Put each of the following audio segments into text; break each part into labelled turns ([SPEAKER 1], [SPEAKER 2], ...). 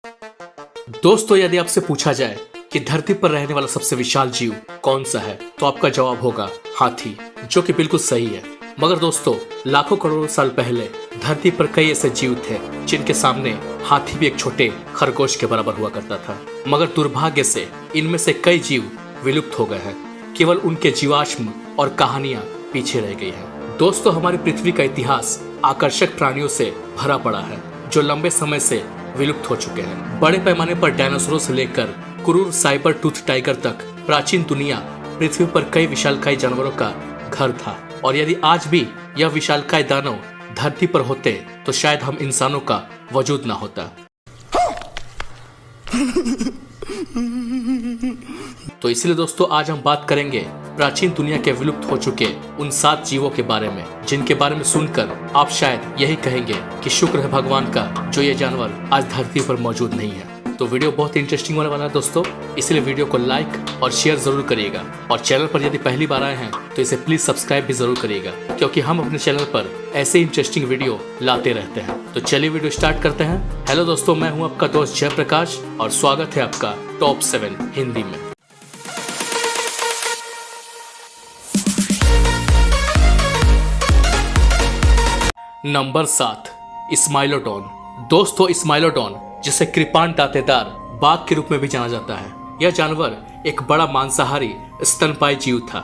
[SPEAKER 1] दोस्तों, यदि आपसे पूछा जाए कि धरती पर रहने वाला सबसे विशाल जीव कौन सा है, तो आपका जवाब होगा हाथी, जो कि बिल्कुल सही है। मगर दोस्तों, लाखों करोड़ों साल पहले धरती पर कई ऐसे जीव थे जिनके सामने हाथी भी एक छोटे खरगोश के बराबर हुआ करता था। मगर दुर्भाग्य से इनमें से कई जीव विलुप्त हो गए हैं। केवल उनके जीवाश्म और कहानियां पीछे रह गई हैं। दोस्तों, हमारी पृथ्वी का इतिहास आकर्षक प्राणियों से भरा पड़ा है जो लंबे समय से विलुप्त हो चुके हैं। बड़े पैमाने पर डायनासोरों से लेकर क्रूर साइबर टूथ टाइगर तक प्राचीन दुनिया पृथ्वी पर कई विशालकाय जानवरों का घर था। और यदि आज भी यह विशालकाय दानव धरती पर होते तो शायद हम इंसानों का वजूद ना होता। तो इसलिए दोस्तों, आज हम बात करेंगे प्राचीन दुनिया के विलुप्त हो चुके उन 7 जीवों के बारे में, जिनके बारे में सुनकर आप शायद यही कहेंगे कि शुक्र है भगवान का जो ये जानवर आज धरती पर मौजूद नहीं है। तो वीडियो बहुत इंटरेस्टिंग होने वाला है दोस्तों, इसलिए वीडियो को लाइक और शेयर जरूर करिएगा। और चैनल पर यदि पहली बार आए हैं तो इसे प्लीज सब्सक्राइब भी जरूर करिएगा, क्योंकि हम अपने चैनल पर ऐसे इंटरेस्टिंग वीडियो लाते रहते हैं। तो चलिए वीडियो स्टार्ट करते हैं। हेलो दोस्तों, मैं हूं आपका दोस्त जयप्रकाश और स्वागत है आपका टॉप 7 हिंदी में। नंबर 7, स्माइलोडोन। दोस्तों, स्माइलोडोन, जिसे कृपाण दांतेदार बाघ के रूप में भी जाना जाता है, यह जानवर एक बड़ा मांसाहारी स्तनपायी जीव था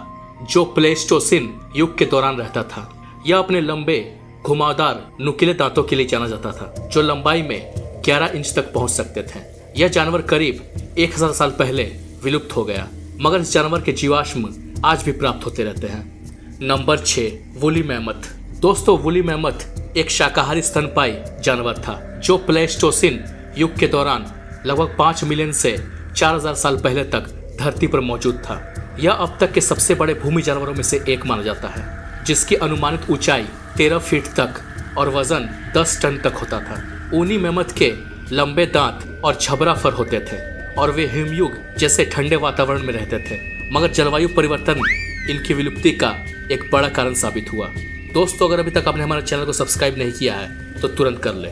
[SPEAKER 1] जो प्लेस्टोसिन युग के दौरान रहता था। यह अपने लंबे घुमावदार नुकीले दांतों के लिए जाना जाता था, जो लंबाई में 11 इंच तक पहुंच सकते थे। यह जानवर करीब 1000 साल पहले विलुप्त हो गया, मगर इस जानवर के जीवाश्म आज भी प्राप्त होते रहते हैं। Number 6, woolly mammoth. दोस्तों, वूली मैमथ एक शाकाहारी स्तनपायी जानवर था जो प्लेस्टोसिन युग के दौरान लगभग 5 मिलियन से 4000 साल पहले तक धरती पर मौजूद था। यह अब तक के सबसे बड़े भूमि जानवरों में से एक माना जाता है, जिसकी अनुमानित ऊंचाई 13 फीट तक और वजन 10 टन तक होता था। ऊनी मैमथ के लंबे दांत और झबरा फर होते थे और वे हिमयुग जैसे ठंडे वातावरण में रहते थे, मगर जलवायु परिवर्तन इनकी विलुप्ति का एक बड़ा कारण साबित हुआ। दोस्तों, अगर अभी तक आपने हमारे चैनल को सब्सक्राइब नहीं किया है तो तुरंत कर ले।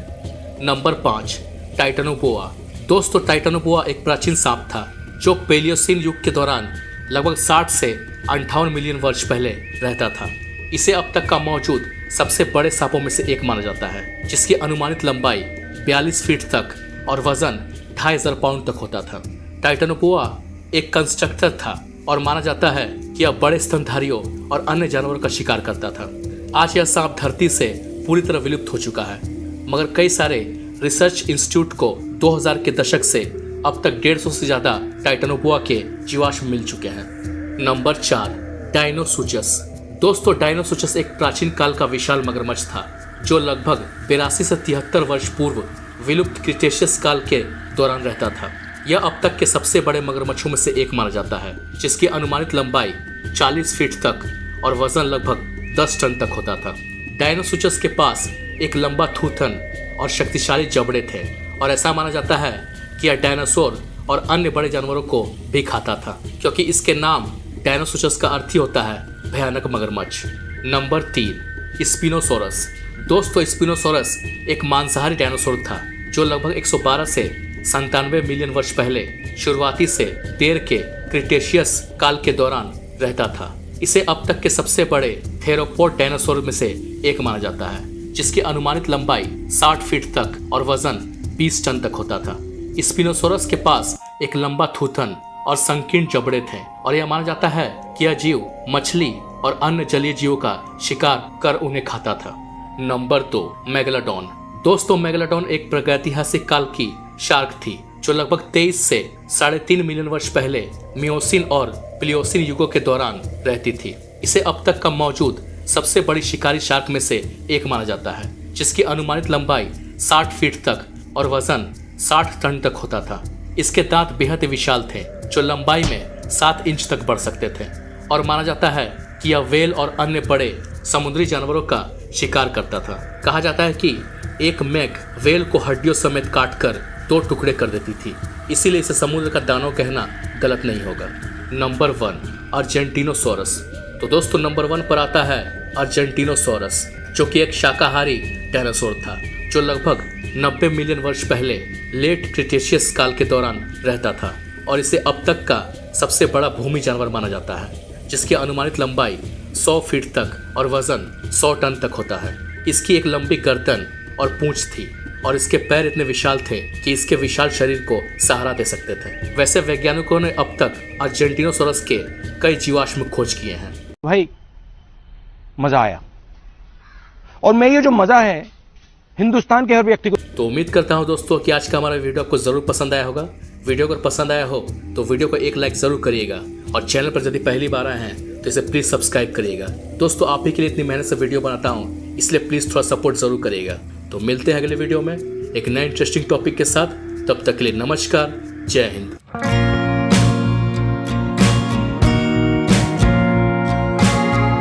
[SPEAKER 1] Number 5, Titanoboa. दोस्तों, टाइटेनोबोआ एक प्राचीन सांप था जो पेलियोसिन युग के दौरान लगभग 60 से 58 मिलियन वर्ष पहले रहता था। इसे अब तक का मौजूद सबसे बड़े सांपों में से एक माना जाता है, जिसकी अनुमानित लंबाई 42 फीट तक और वजन 2500 पाउंड तक होता था। टाइटेनोबोआ एक कंस्ट्रक्टर था और माना जाता है कि यह बड़े स्तनधारियों और अन्य जानवरों का शिकार करता था। आज यह सांप धरती से पूरी तरह विलुप्त हो चुका है, मगर कई सारे रिसर्च इंस्टीट्यूट को 2000 के दशक से अब तक 150 से ज्यादा टाइटेनोबोआ के जीवाश्म मिल चुके हैं। नंबर 4, डायनोसुचस। दोस्तों, डायनोसुचस एक प्राचीन काल का विशाल मगरमच्छ था जो लगभग 82 से 73 वर्ष पूर्व विलुप्त क्रिटेशियस काल के दौरान रहता था। यह अब तक के सबसे बड़े मगरमच्छों में से एक माना जाता है, जिसकी अनुमानित लंबाई 40 फीट तक और वजन लगभग 10 टन तक होता था। डायनोसुचस के पास एक लंबा थूथन और शक्तिशाली जबड़े थे और ऐसा माना जाता है कि यह डायनासोर और अन्य बड़े जानवरों को भी खाता था, क्योंकि इसके नाम डायनोसुचस का अर्थ ही होता है भयानक मगरमच्छ। नंबर 3, स्पिनोसोरस। दोस्तों, स्पिनोसोरस एक मांसाहारी डायनासोर था जो लगभग 112 से 97 मिलियन वर्ष पहले शुरुआती से देर के क्रिटेशियस काल के दौरान रहता था। इसे अब तक के सबसे बड़े थेरोपोड डायनासोर में से एक माना जाता है, जिसकी अनुमानित लंबाई 60 फीट तक और वजन 20 टन तक होता था। स्पिनोसोरस के पास एक लंबा थूथन और संकीर्ण जबड़े थे और यह माना जाता है कि यह जीव मछली और अन्य जलीय जीवों का शिकार कर उन्हें खाता था। Number 2, megalodon. दोस्तों, मेगालोडोन एक प्रागैतिहासिक काल की शार्क थी जो लगभग 23 से 3.5 मिलियन वर्ष पहले मियोसिन और प्लियोसिन युगों के दौरान रहती थी। इसे अब तक का मौजूद सबसे बड़ी शिकारी शार्क में से एक माना जाता है, जिसकी अनुमानित लंबाई 60 फीट तक और वजन 60 टन तक होता था। इसके दांत बेहद विशाल थे जो लंबाई में 7 इंच तक बढ़ सकते थे और माना जाता है कि यह व्हेल और अन्य बड़े समुद्री जानवरों का शिकार करता था। कहा जाता है कि एक मैग व्हेल को हड्डियों समेत काटकर 2 टुकड़े कर देती थी, इसीलिए इसे समुद्र का दानव कहना गलत नहीं होगा। नंबर 1, अर्जेंटिनोसोरस। तो दोस्तों, नंबर 1 पर आता है अर्जेंटिनोसोरस, जो कि एक शाकाहारी डायनासोर था जो लगभग 90 मिलियन वर्ष पहले लेट क्रिटेशियस काल के दौरान रहता था और इसे अब तक का सबसे बड़ा भूमि जानवर माना जाता है, जिसकी अनुमानित लंबाई 100 फीट तक और वजन 100 टन तक होता है। इसकी एक लंबी गर्दन और पूंछ थी और इसके पैर इतने विशाल थे कि इसके विशाल शरीर को सहारा दे सकते थे। वैसे वैज्ञानिकों ने अब तक अर्जेंटिनोसॉरस के कई जीवाश्म खोज किए हैं।
[SPEAKER 2] भाई मजा आया, और मैं ये जो मजा है हिंदुस्तान के हर व्यक्ति को।
[SPEAKER 1] तो उम्मीद करता हूं दोस्तों कि आज का हमारा वीडियो आपको जरूर पसंद आया होगा। वीडियो अगर पसंद आया हो तो वीडियो को एक लाइक जरूर करिएगा और चैनल पर यदि पहली बार आए हैं तो इसे प्लीज सब्सक्राइब करिएगा। दोस्तों आप ही के लिए इतनी मेहनत से वीडियो बनाता हूँ, इसलिए प्लीज थोड़ा सपोर्ट जरूर करिएगा। तो मिलते हैं अगले वीडियो में एक नए इंटरेस्टिंग टॉपिक के साथ। तब तक के लिए नमस्कार, जय हिंद।